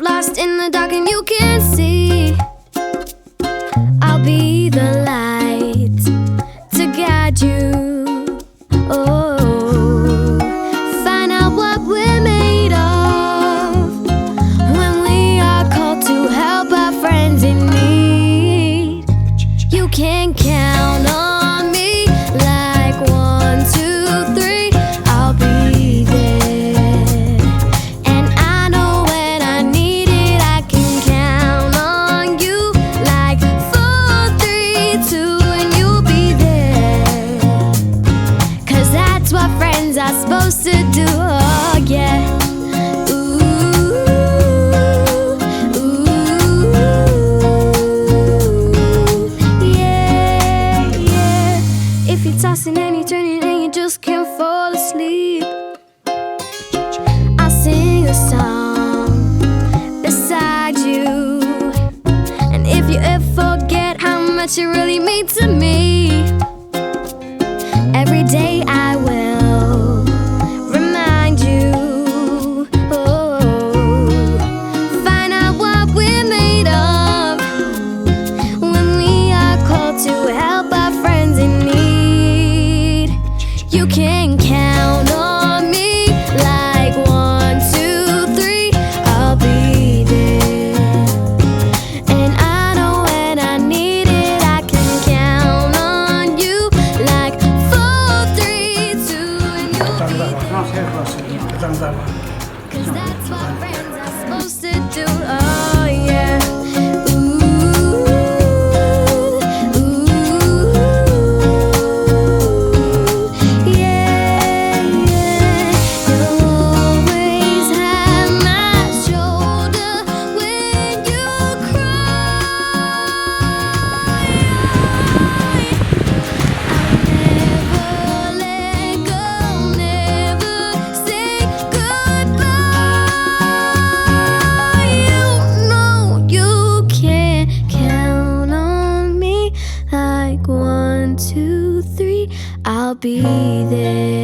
lost in the dark and you can't see. I'll be the light to guide you. Oh, find out what we're made of when we are called to help our friends in need. You can count on me like 1, 2, 3. I'll be there, and I know when I need it. I can count on you like 4, 3, 2, and you'll be there. 'Cause that's what friends are supposed to do. Oh yeah. Ooh, yeah, yeah. If you're tossing and you're turning and you just can't fall asleep, I'll sing a song beside you. And if you ever forget how much you really mean to me, every day I will remind you. Oh, find out what we're made of when we are called to help our friends in need. You can count on me like 1, 2, 3. I'll be there, and I know when I need it. I can count on you like 4, 3, 2, and you'll be there. 'Cause that's what friends are supposed to do. Oh yeah. Ooh, yeah, yeah. You'll always have my shoulder when you cry. I'll never let go, never say goodbye. You know you can count on me like 1, 2, 3. I'll be there.